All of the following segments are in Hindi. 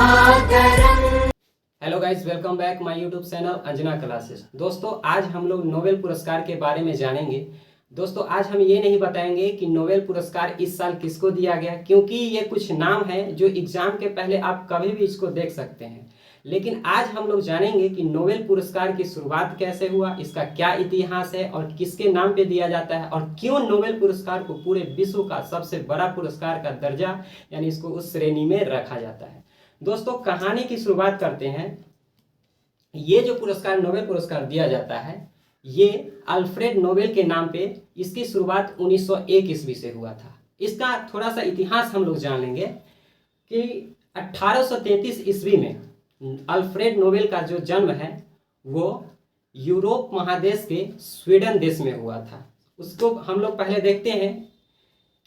Mataram. Hello guys, welcome back my YouTube channel Anjana classes. दोस्तों, आज हम लोग नोबेल पुरस्कार के बारे में जानेंगे। दोस्तों, आज हम ये नहीं बताएंगे कि नोबेल पुरस्कार इस साल किसको दिया गया, क्योंकि ये कुछ नाम है जो एग्जाम के पहले आप कभी भी इसको देख सकते हैं। लेकिन आज हम लोग जानेंगे कि नोबेल पुरस्कार की शुरुआत कैसे हुआ, इसका क्या इतिहास है और किसके नाम पे दिया जाता है, और क्यों नोबेल पुरस्कार को पूरे विश्व का सबसे बड़ा पुरस्कार का दर्जा यानी इसको उस श्रेणी में रखा जाता है। दोस्तों, कहानी की शुरुआत करते हैं। ये जो पुरस्कार नोबेल पुरस्कार दिया जाता है, ये अल्फ्रेड नोबेल के नाम पे इसकी शुरुआत 1901 ईस्वी से हुआ था। इसका थोड़ा सा इतिहास हम लोग जान लेंगे कि 1833 ईस्वी में अल्फ्रेड नोबेल का जो जन्म है वो यूरोप महादेश के स्वीडन देश में हुआ था। उसको हम लोग पहले देखते हैं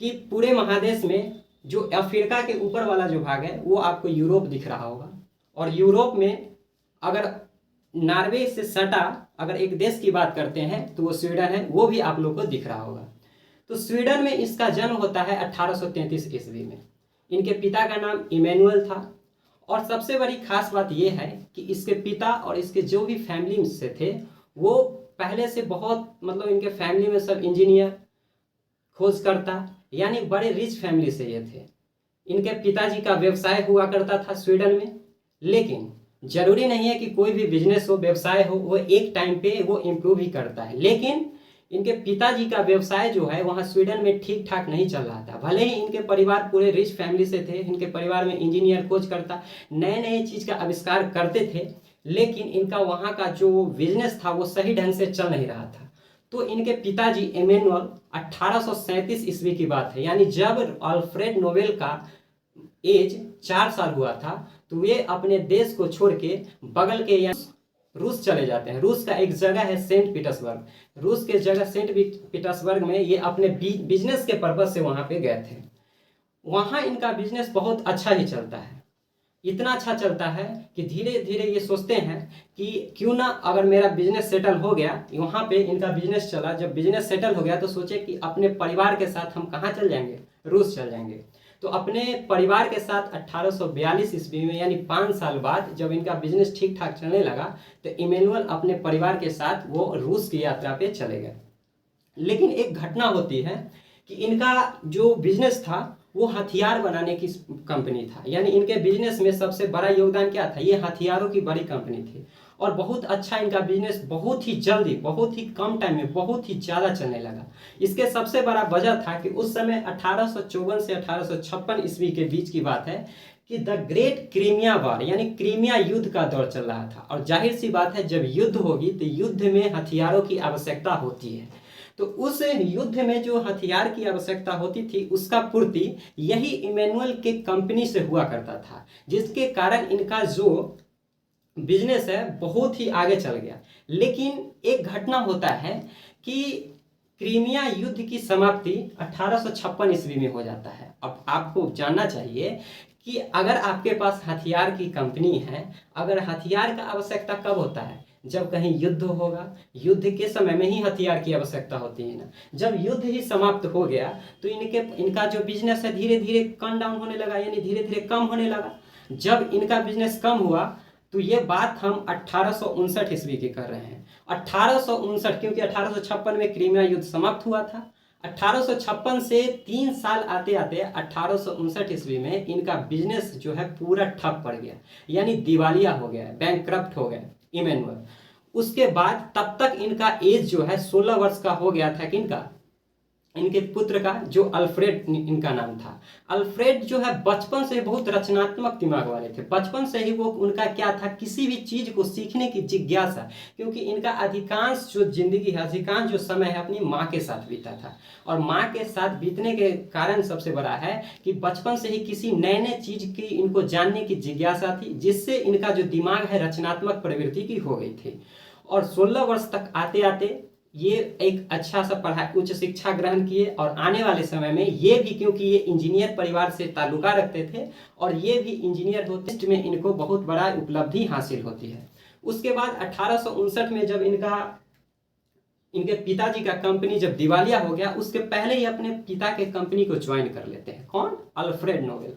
कि पूरे महादेश में जो अफ्रीका के ऊपर वाला जो भाग है वो आपको यूरोप दिख रहा होगा, और यूरोप में अगर नॉर्वे से सटा अगर एक देश की बात करते हैं तो वो स्वीडन है, वो भी आप लोग को दिख रहा होगा। तो स्वीडन में इसका जन्म होता है 1833 ईस्वी में। इनके पिता का नाम इमैनुअल था, और सबसे बड़ी खास बात यह है कि इसके पिता और इसके जो भी फैमिली से थे वो पहले से बहुत इनके फैमिली में सब इंजीनियर, खोजकर्ता यानी बड़े रिच फैमिली से ये थे। इनके पिताजी का व्यवसाय हुआ करता था स्वीडन में। लेकिन जरूरी नहीं है कि कोई भी बिजनेस हो, व्यवसाय हो, वो एक टाइम पे वो इम्प्रूव ही करता है। लेकिन इनके पिताजी का व्यवसाय जो है वहाँ स्वीडन में ठीक ठाक नहीं चल रहा था। भले ही इनके परिवार पूरे रिच फैमिली से थे, इनके परिवार में इंजीनियर, खोजकर्ता नए नए चीज़ का आविष्कार करते थे, लेकिन इनका वहाँ का जो बिजनेस था वो सही ढंग से चल नहीं रहा था। तो इनके पिताजी इमैनुअल 1837 ईस्वी की बात है, यानी जब अल्फ्रेड नोबेल का एज 4 साल हुआ था, तो वे अपने देश को छोड़ के बगल के रूस चले जाते हैं। रूस का एक जगह है सेंट पीटर्सबर्ग। रूस के जगह सेंट पीटर्सबर्ग में ये अपने बिजनेस के पर्पज से वहाँ पे गए थे। वहाँ इनका बिजनेस बहुत अच्छा ही चलता है। इतना अच्छा चलता है कि धीरे धीरे ये सोचते हैं कि क्यों ना अगर मेरा बिजनेस सेटल हो गया, वहाँ पे इनका बिजनेस चला, जब बिजनेस सेटल हो गया तो सोचे कि अपने परिवार के साथ हम कहाँ चल जाएंगे, रूस चल जाएंगे। तो अपने परिवार के साथ 1842 ईस्वी में यानी 5 साल बाद जब इनका बिजनेस ठीक ठाक चलने लगा तो इमैनुअल अपने परिवार के साथ वो रूस की यात्रा पे चले गए। लेकिन एक घटना होती है कि इनका जो बिजनेस था वो हथियार बनाने की कंपनी था, यानी इनके बिजनेस में सबसे बड़ा योगदान क्या था, ये हथियारों की बड़ी कंपनी थी। और बहुत अच्छा इनका बिजनेस बहुत ही जल्दी, बहुत ही कम टाइम में बहुत ही ज़्यादा चलने लगा। इसके सबसे बड़ा वजह था कि उस समय 1854 से 1856 ईस्वी के बीच की बात है कि द ग्रेट क्रीमिया वार यानी क्रीमिया युद्ध का दौर चल रहा था। और जाहिर सी बात है, जब युद्ध होगी तो युद्ध में हथियारों की आवश्यकता होती है। तो उस युद्ध में जो हथियार की आवश्यकता होती थी उसका पूर्ति यही इमैनुअल के कंपनी से हुआ करता था, जिसके कारण इनका जो बिजनेस है बहुत ही आगे चल गया। लेकिन एक घटना होता है कि क्रीमिया युद्ध की समाप्ति 1856 ईस्वी में हो जाता है। अब आपको जानना चाहिए कि अगर आपके पास हथियार की कंपनी है, अगर हथियार का आवश्यकता कब होता है, जब कहीं युद्ध होगा। युद्ध के समय में ही हथियार की आवश्यकता होती है ना। जब युद्ध ही समाप्त हो गया तो इनका जो बिजनेस है धीरे धीरे कम डाउन होने लगा, यानी धीरे धीरे कम होने लगा। जब इनका बिजनेस कम हुआ तो ये बात हम 1859 ईस्वी की कर रहे हैं। 1859, क्योंकि 1856 में क्रीमिया युद्ध समाप्त हुआ था। 1856 से 3 साल आते आते 1859 ईस्वी में इनका बिजनेस जो है पूरा ठप पड़ गया, यानी दिवालिया हो गया, बैंकक्रप्ट हो गया इमैनुअल। उसके बाद तब तक इनका एज जो है 16 वर्ष का हो गया था। किनका? इनके पुत्र का, जो अल्फ्रेड इनका नाम था। अल्फ्रेड जो है बचपन से बहुत रचनात्मक दिमाग वाले थे। बचपन से ही वो उनका क्या था, किसी भी चीज को सीखने की जिज्ञासा, क्योंकि इनका अधिकांश जो जिंदगी है, अधिकांश जो समय है अपनी माँ के साथ बीता था। और माँ के साथ बीतने के कारण सबसे बड़ा है कि बचपन से ही किसी नए नए चीज की इनको जानने की जिज्ञासा थी, जिससे इनका जो दिमाग है रचनात्मक प्रवृत्ति की हो गई थी। और 16 वर्ष तक आते आते ये एक अच्छा सा पढ़ाई, उच्च शिक्षा ग्रहण किए। और आने वाले समय में ये भी, क्योंकि ये इंजीनियर परिवार से ताल्लुका रखते थे और ये भी इंजीनियर होते में इनको बहुत बड़ा उपलब्धि हासिल होती है। उसके बाद 1859 में जब इनके पिताजी का कंपनी जब दिवालिया हो गया, उसके पहले ही अपने पिता के कंपनी को ज्वाइन कर लेते हैं। कौन? Alfred Nobel.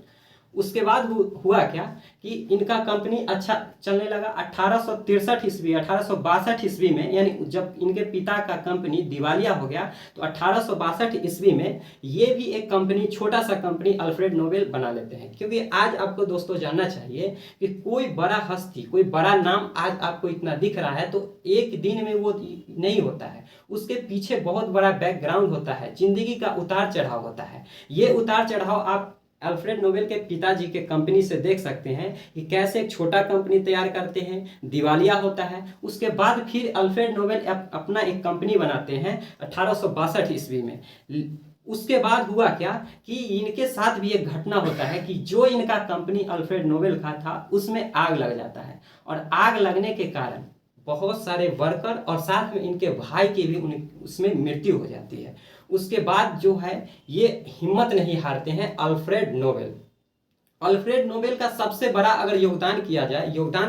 उसके बाद हुआ क्या कि इनका कंपनी अच्छा चलने लगा। 1863 ईस्वी 1862 ईस्वी में, यानी जब इनके पिता का कंपनी दिवालिया हो गया तो 1862 ईस्वी में ये भी एक कंपनी, छोटा सा कंपनी अल्फ्रेड नोबेल बना लेते हैं। क्योंकि आज आपको दोस्तों जानना चाहिए कि कोई बड़ा हस्ती, कोई बड़ा नाम आज आपको इतना दिख रहा है तो एक दिन में वो नहीं होता है, उसके पीछे बहुत बड़ा बैकग्राउंड होता है, जिंदगी का उतार चढ़ाव होता है। ये उतार चढ़ाव आप अल्फ्रेड नोबेल के पिताजी के कंपनी से देख सकते हैं कि कैसे एक छोटा कंपनी तैयार करते हैं, दिवालिया होता है, उसके बाद फिर अल्फ्रेड नोबेल अपना एक कंपनी बनाते हैं 1862 ईस्वी में। उसके बाद हुआ क्या कि इनके साथ भी एक घटना होता है कि जो इनका कंपनी अल्फ्रेड नोबेल का था उसमें आग लग जाता है, और आग लगने के कारण बहुत सारे वर्कर और साथ में इनके भाई की भी उसमें मृत्यु हो जाती है। उसके बाद जो है ये हिम्मत नहीं हारते हैं अल्फ्रेड नोबेल। अल्फ्रेड नोबेल का सबसे बड़ा अगर योगदान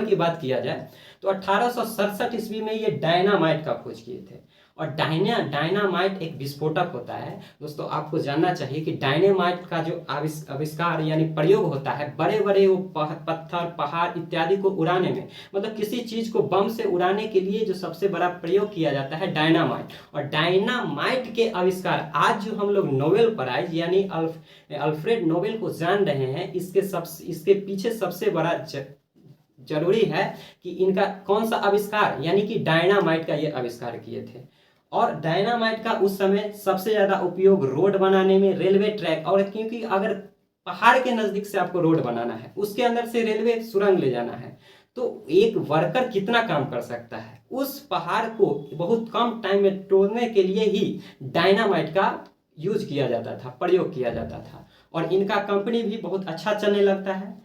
की बात किया जाए तो 1867 ईस्वी में ये डायनामाइट का खोज किए थे। और डायनामाइट एक विस्फोटक होता है। दोस्तों आपको जानना चाहिए कि डायनामाइट का जो आविष्कार यानी प्रयोग होता है बड़े बड़े वो पत्थर, पहाड़ इत्यादि को उड़ाने में, मतलब किसी चीज को बम से उड़ाने के लिए जो सबसे बड़ा प्रयोग किया जाता है डायनामाइट। और डायनामाइट के आविष्कार आज जो हम लोग नोबेल प्राइज यानी अल्फ्रेड नोबेल को जान रहे हैं, इसके पीछे सबसे बड़ा जरूरी है कि इनका कौन सा आविष्कार, यानी कि डायनामाइट का ये आविष्कार किए थे। और डायनामाइट का उस समय सबसे ज्यादा उपयोग रोड बनाने में, रेलवे ट्रैक, और क्योंकि अगर पहाड़ के नजदीक से आपको रोड बनाना है, उसके अंदर से रेलवे सुरंग ले जाना है, तो एक वर्कर कितना काम कर सकता है, उस पहाड़ को बहुत कम टाइम में तोड़ने के लिए ही डायनामाइट का यूज किया जाता था, प्रयोग किया जाता था। और इनका कंपनी भी बहुत अच्छा चलने लगता है।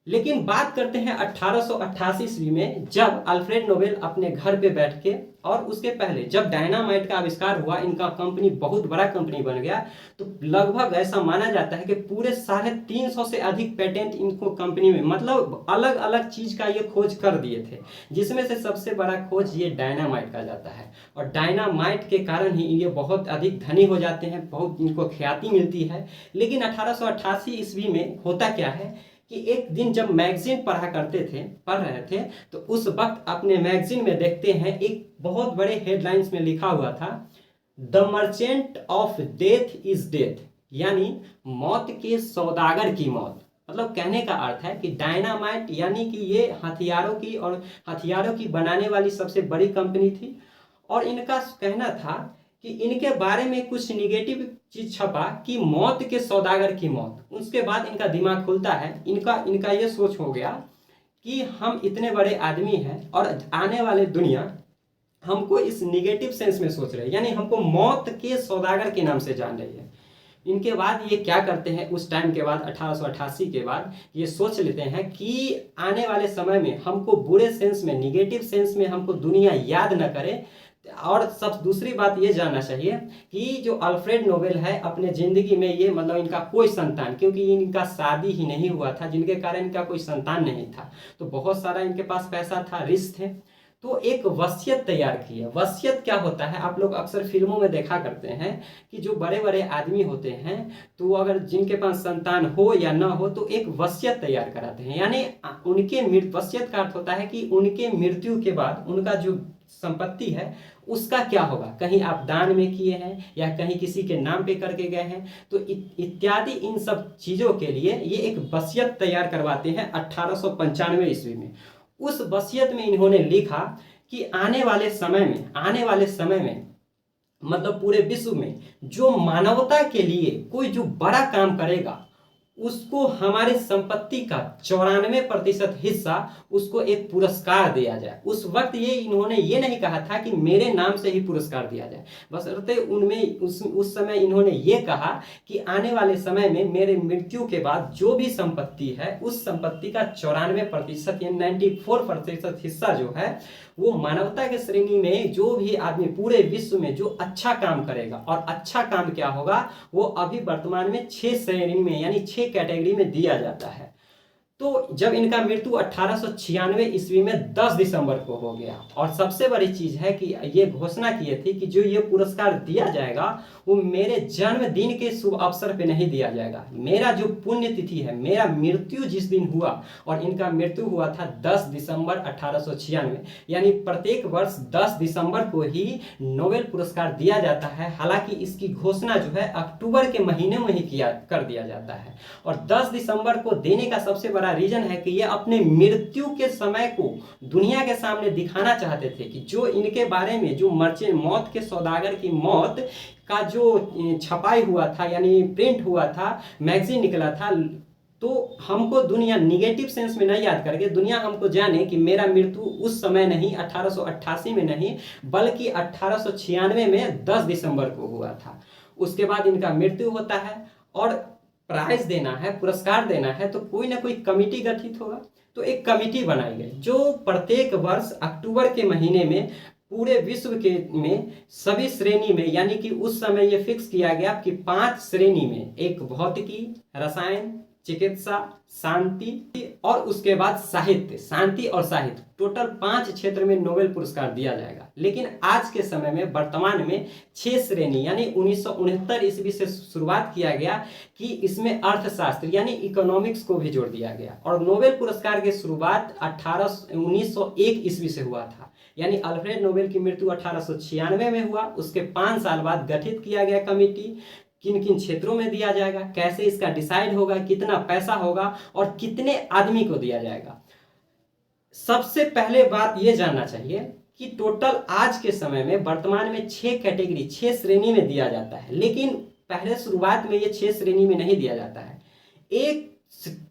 लेकिन बात करते हैं 1888 ईस्वी में, जब अल्फ्रेड नोबेल अपने घर पे बैठ के, और उसके पहले जब डायनामाइट का आविष्कार हुआ, इनका कंपनी बहुत बड़ा कंपनी बन गया, तो लगभग ऐसा माना जाता है कि पूरे 350 से अधिक पेटेंट इनको कंपनी में, मतलब अलग अलग चीज का ये खोज कर दिए थे, जिसमें से सबसे बड़ा खोज ये डायनामाइट का जाता है। और डायनामाइट के कारण ही ये बहुत अधिक धनी हो जाते हैं, बहुत इनको ख्याति मिलती है। लेकिन 1888 ईस्वी में होता क्या है कि एक दिन जब मैगजीन पढ़ रहे थे, तो उस वक्त अपने मैगजीन में देखते हैं एक बहुत बड़े हेडलाइंस में लिखा हुआ था, the merchant of death is death, यानी मौत के सौदागर की मौत। मतलब कहने का अर्थ है कि डायनामाइट यानी कि ये हथियारों की बनाने वाली सबसे बड़ी कंपनी थी, और इनका कहना था कि इनके बारे में कुछ निगेटिव चीज छपा कि मौत के सौदागर की मौत। उसके बाद इनका दिमाग खुलता है, इनका ये सोच हो गया कि हम इतने बड़े आदमी हैं और आने वाले दुनिया हमको इस निगेटिव सेंस में सोच रही है, यानी हमको मौत के सौदागर के नाम से जान रही है। इनके बाद ये क्या करते हैं, उस टाइम के बाद 1888 के बाद ये सोच लेते हैं कि आने वाले समय में हमको बुरे सेंस में, निगेटिव सेंस में हमको दुनिया याद न करे। और सब दूसरी बात ये जानना चाहिए कि जो अल्फ्रेड नोबेल है अपने जिंदगी में ये, मतलब इनका कोई संतान, क्योंकि इनका शादी ही नहीं हुआ था, जिनके कारण इनका कोई संतान नहीं था, तो बहुत सारा इनके पास पैसा था, रिस्क थे, तो एक वसीयत तैयार की है। वसीयत क्या होता है, आप लोग अक्सर फिल्मों में देखा करते हैं कि जो बड़े बड़े आदमी होते हैं तो अगर जिनके पास संतान हो या ना हो तो एक वसीयत तैयार कराते हैं, यानी वसीयत का अर्थ होता है कि उनके मृत्यु के बाद उनका जो संपत्ति है उसका क्या होगा, कहीं आप दान में किए हैं या कहीं किसी के नाम पे करके गए हैं, तो इत्यादि इन सब चीजों के लिए ये एक वसीयत तैयार करवाते हैं 1895 ईस्वी में। उस वसीयत में इन्होंने लिखा कि आने वाले समय में मतलब पूरे विश्व में जो मानवता के लिए कोई जो बड़ा काम करेगा उसको हमारे संपत्ति का 94% हिस्सा उसको एक पुरस्कार दिया जाए। उस वक्त इन्होंने ये नहीं कहा था कि मेरे नाम से ही पुरस्कार दिया जाए, बशर्ते उनमें उस समय इन्होंने ये कहा कि आने वाले समय में मेरे मृत्यु के बाद जो भी संपत्ति है उस संपत्ति का 94% या 94% हिस्सा जो है वो मानवता के श्रेणी में जो भी आदमी पूरे विश्व में जो अच्छा काम करेगा, और अच्छा काम क्या होगा वो अभी वर्तमान में 6 श्रेणी में यानी 6 कैटेगरी में दिया जाता है। तो जब इनका मृत्यु 1896 ईस्वी में 10 दिसंबर को हो गया। और सबसे बड़ी चीज है कि ये घोषणा किए थे कि जो ये पुरस्कार दिया जाएगा वो मेरे जन्मदिन के शुभ अवसर पे नहीं दिया जाएगा, मेरा जो पुण्य तिथि है, मेरा मृत्यु जिस दिन हुआ, और इनका मृत्यु हुआ था 10 दिसंबर 1896, यानी प्रत्येक वर्ष 10 दिसंबर को ही नोबेल पुरस्कार दिया जाता है। हालांकि इसकी घोषणा जो है अक्टूबर के महीने में ही कर दिया जाता है। और 10 दिसंबर को देने का सबसे बड़ा रीजन है कि ये अपने मृत्यु के समय को दुनिया के सामने दिखाना चाहते थे कि जो इनके बारे में जो मौत के सौदागर की मौत का जो छपाई हुआ था, यानी प्रिंट हुआ था, मैगजीन निकला था, तो हमको दुनिया निगेटिव सेंस में नहीं याद करके दुनिया हमको जाने कि मेरा मृत्यु उस समय नहीं 1888 में नहीं बल्कि 1896 में 10 दिसंबर को हुआ था। उसके बाद इनका मृत्यु होता है और प्राइज देना है, पुरस्कार देना है, तो कोई ना कोई कमिटी गठित होगा। तो एक कमिटी बनाई गई जो प्रत्येक वर्ष अक्टूबर के महीने में पूरे विश्व के में सभी श्रेणी में, यानी कि उस समय ये फिक्स किया गया कि 5 श्रेणी में, एक भौतिकी, रसायन, चिकित्सा, शांति और उसके बाद साहित्य, शांति और साहित्य, टोटल 5 क्षेत्र में नोबेल पुरस्कार दिया जाएगा। लेकिन आज के समय में वर्तमान में 6 श्रेणी, यानी 1969 ईस्वी से शुरुआत किया गया कि इसमें अर्थशास्त्र यानी इकोनॉमिक्स को भी जोड़ दिया गया। और नोबेल पुरस्कार की शुरुआत 1901 ईस्वी से हुआ था, यानी अल्फ्रेड नोबेल की मृत्यु 1896 में हुआ। उसके 5 साल बाद गठित किया गया कमिटी, किन किन क्षेत्रों में दिया जाएगा, कैसे इसका डिसाइड होगा, कितना पैसा होगा और कितने आदमी को दिया जाएगा। सबसे पहले बात यह जानना चाहिए कि टोटल आज के समय में वर्तमान में 6 कैटेगरी, 6 श्रेणी में दिया जाता है। लेकिन पहले शुरुआत में ये 6 श्रेणी में नहीं दिया जाता है। एक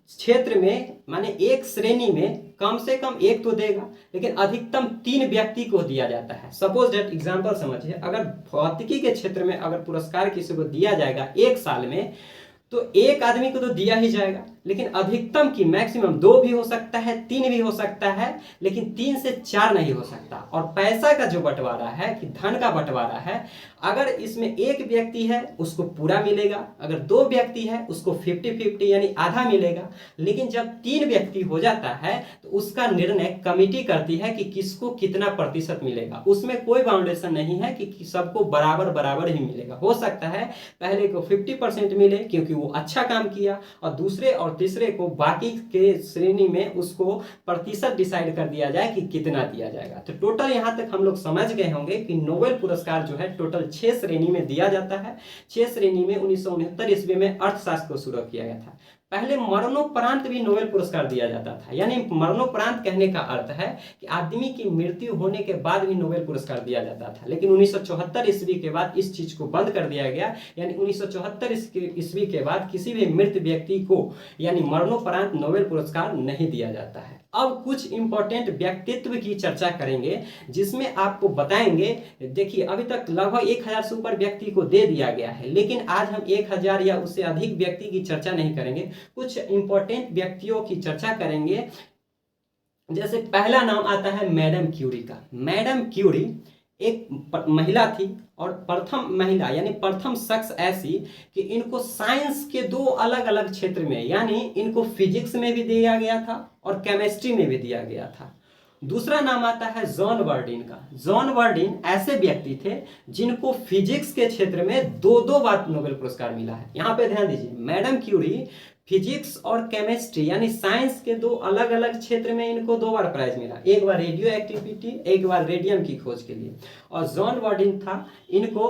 क्षेत्र में माने एक श्रेणी में कम से कम एक तो देगा, लेकिन अधिकतम 3 व्यक्ति को दिया जाता है। सपोज दैट एग्जांपल समझिए, अगर भौतिकी के क्षेत्र में अगर पुरस्कार किसी को दिया जाएगा 1 साल में, तो एक आदमी को तो दिया ही जाएगा, लेकिन अधिकतम की मैक्सिमम 2 भी हो सकता है, 3 भी हो सकता है, लेकिन 3 से 4 नहीं हो सकता। और पैसा का जो बंटवारा है कि धन का बंटवारा है, अगर इसमें एक व्यक्ति है उसको पूरा मिलेगा, अगर 2 व्यक्ति है उसको 50-50 यानी आधा मिलेगा। लेकिन जब 3 व्यक्ति हो जाता है तो उसका निर्णय कमिटी करती है कि किसको कितना प्रतिशत मिलेगा। उसमें कोई बाउंडेशन नहीं है कि सबको बराबर बराबर ही मिलेगा। हो सकता है पहले को 50% मिले क्योंकि वो अच्छा काम किया, और दूसरे और तीसरे को बाकी के श्रेणी में उसको प्रतिशत डिसाइड कर दिया जाए कि कितना दिया जाएगा। तो टोटल यहां तक हम लोग समझ गए होंगे कि नोबेल पुरस्कार जो है टोटल 6 श्रेणी में दिया जाता है। 6 श्रेणी में 1969 ईस्वी में अर्थशास्त्र को शुरू किया गया था। पहले मरणोपरांत भी नोबेल पुरस्कार दिया जाता था, यानी मरणोपरांत कहने का अर्थ है कि आदमी की मृत्यु होने के बाद भी नोबेल पुरस्कार दिया जाता था। लेकिन 1974 ईस्वी के बाद इस चीज को बंद कर दिया गया, यानी 1974 ईस्वी के बाद किसी भी मृत व्यक्ति को यानी मरणोपरांत नोबेल पुरस्कार नहीं दिया जाता है। अब कुछ इंपॉर्टेंट व्यक्तित्व की चर्चा करेंगे जिसमें आपको बताएंगे। देखिए, अभी तक लगभग 1000 से ऊपर व्यक्ति को दे दिया गया है, लेकिन आज हम 1000 या उससे अधिक व्यक्ति की चर्चा नहीं करेंगे, कुछ इंपॉर्टेंट व्यक्तियों की चर्चा करेंगे। जैसे पहला नाम आता है मैडम क्यूरी का। मैडम क्यूरी एक महिला थी और प्रथम महिला यानी प्रथम शख्स ऐसी कि इनको साइंस के 2 अलग अलग क्षेत्र में, यानी इनको फिजिक्स में भी दिया गया था और केमिस्ट्री में भी दिया गया था। दूसरा नाम आता है जॉन वर्डिन का। जॉन वर्डिन ऐसे व्यक्ति थे जिनको फिजिक्स के क्षेत्र में 2-2 बार नोबेल पुरस्कार मिला है। यहां पे ध्यान दीजिए, मैडम क्यूरी फिजिक्स और केमिस्ट्री यानी साइंस के 2 अलग अलग क्षेत्र में इनको 2 बार प्राइज मिला। एक बार रेडियो एक्टिविटी, एक बार रेडियम की खोज के लिए। और जॉन वर्डिन था, इनको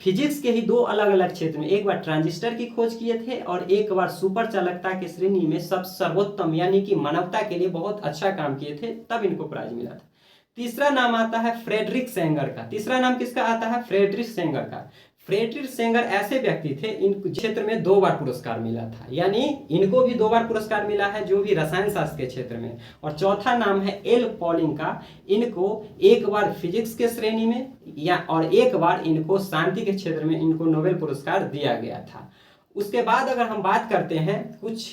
फिजिक्स के ही 2 अलग अलग क्षेत्र में, एक बार ट्रांजिस्टर की खोज किए थे और एक बार सुपर चालकता के श्रेणी में सब सर्वोत्तम यानी कि मानवता के लिए बहुत अच्छा काम किए थे, तब इनको प्राइज मिला था। तीसरा नाम आता है फ्रेडरिक सेंगर का। तीसरा नाम किसका आता है? फ्रेडरिक सेंगर का। फ्रेडरिक सेंगर ऐसे व्यक्ति थे, इन क्षेत्र में 2 बार पुरस्कार मिला था, यानी इनको भी 2 बार पुरस्कार मिला है जो भी रसायन शास्त्र के क्षेत्र में। और चौथा नाम है एल पॉलिंग का। इनको एक बार फिजिक्स के श्रेणी में या और एक बार इनको शांति के क्षेत्र में इनको नोबेल पुरस्कार दिया गया था। उसके बाद अगर हम बात करते हैं कुछ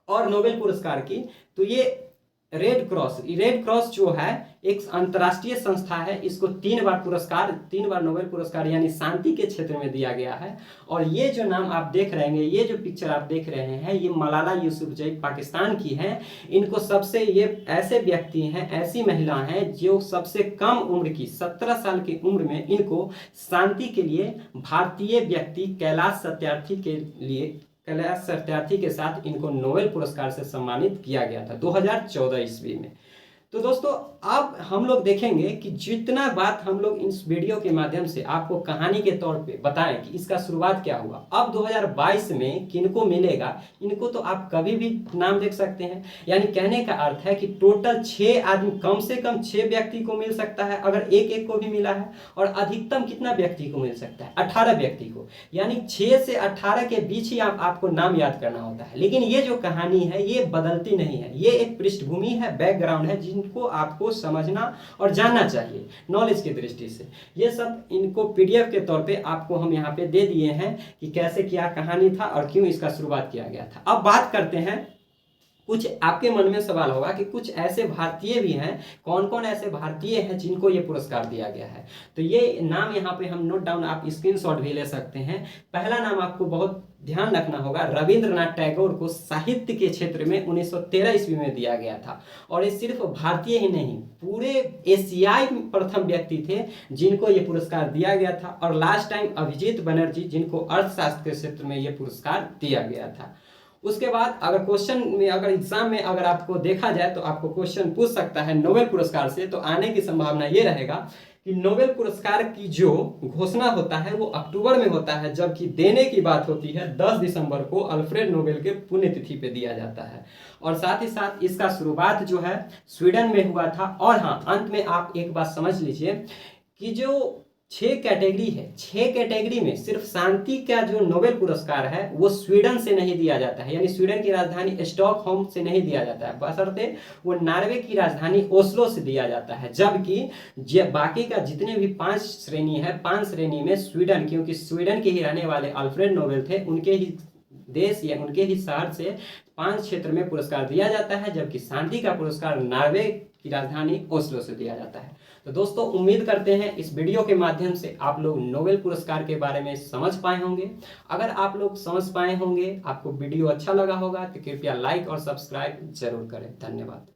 और नोबेल पुरस्कार की, तो ये रेड क्रॉस जो है एक अंतर्राष्ट्रीय संस्था है, इसको 3 बार नोबेल पुरस्कार यानी शांति के क्षेत्र में दिया गया है। और ये जो नाम आप देख रहे हैं, ये जो पिक्चर आप देख रहे हैं, ये मलाला यूसुफजई पाकिस्तान की हैं। इनको सबसे, ये ऐसे व्यक्ति हैं, ऐसी महिला हैं जो सबसे कम उम्र की 17 साल की उम्र में इनको शांति के लिए भारतीय व्यक्ति कैलाश सत्यार्थी के साथ इनको नोबेल पुरस्कार से सम्मानित किया गया था 2014 ईस्वी में। तो दोस्तों अब हम लोग देखेंगे कि जितना बात हम लोग इस वीडियो के माध्यम से आपको कहानी के तौर पे बताएं कि इसका शुरुआत क्या हुआ, अब 2022 में किनको मिलेगा, इनको तो आप कभी भी नाम देख सकते हैं। यानी कहने का अर्थ है कि टोटल 6 आदमी, कम से कम 6 व्यक्ति को मिल सकता है अगर एक को भी मिला है, और अधिकतम कितना व्यक्ति को मिल सकता है, 18 व्यक्ति को। यानी 6 से 18 के बीच ही आपको नाम याद करना होता है। लेकिन ये जो कहानी है ये बदलती नहीं है, ये एक पृष्ठभूमि है, बैकग्राउंड है, जिनको आपको समझना और जानना चाहिए नॉलेज की दृष्टि से। ये सब इनको पीडीएफ के तौर पे आपको हम यहाँ पे दे दिए हैं कि कैसे क्या कहानी था और क्यों इसका शुरुआत किया गया था। अब बात करते हैं, कुछ आपके मन में सवाल होगा कि कुछ ऐसे भारतीय भी हैं, कौन कौन ऐसे भारतीय हैं जिनको ये पुरस्कार दिया गया है। तो ये नाम यहाँ पे हम नोट डाउन, आप स्क्रीनशॉट भी ले सकते हैं। पहला नाम आपको बहुत ध्यान रखना होगा, रविंद्रनाथ टैगोर को साहित्य के क्षेत्र में 1913 ईस्वी में दिया गया था। और ये सिर्फ भारतीय ही नहीं, पूरे एशियाई प्रथम व्यक्ति थे जिनको ये पुरस्कार दिया गया था। और लास्ट टाइम अभिजीत बनर्जी, जिनको अर्थशास्त्र के क्षेत्र में ये पुरस्कार दिया गया था। उसके बाद अगर क्वेश्चन में, अगर एग्जाम में अगर आपको देखा जाए तो आपको क्वेश्चन पूछ सकता है नोबेल पुरस्कार से, तो आने की संभावना ये रहेगा कि नोबेल पुरस्कार की जो घोषणा होता है वो अक्टूबर में होता है, जबकि देने की बात होती है 10 दिसंबर को अल्फ्रेड नोबेल के पुण्यतिथि पे दिया जाता है। और साथ ही साथ इसका शुरुआत जो है स्वीडन में हुआ था। और हाँ, अंत में आप एक बात समझ लीजिए कि जो 6 कैटेगरी है, 6 कैटेगरी में सिर्फ शांति का जो नोबेल पुरस्कार है वो स्वीडन से नहीं दिया जाता है, यानी स्वीडन की राजधानी स्टॉकहोम से नहीं दिया जाता है, बशर्ते वो नॉर्वे की राजधानी ओस्लो से दिया जाता है। जबकि बाकी का जितने भी 5 श्रेणी है, 5 श्रेणी में स्वीडन, क्योंकि स्वीडन के ही रहने वाले अल्फ्रेड नोबेल थे, उनके ही देश या उनके ही शहर से 5 क्षेत्र में पुरस्कार दिया जाता है, जबकि शांति का पुरस्कार नॉर्वे की राजधानी ओस्लो से दिया जाता है। तो दोस्तों उम्मीद करते हैं इस वीडियो के माध्यम से आप लोग नोबेल पुरस्कार के बारे में समझ पाए होंगे। अगर आप लोग समझ पाए होंगे, आपको वीडियो अच्छा लगा होगा, तो कृपया लाइक और सब्सक्राइब जरूर करें। धन्यवाद।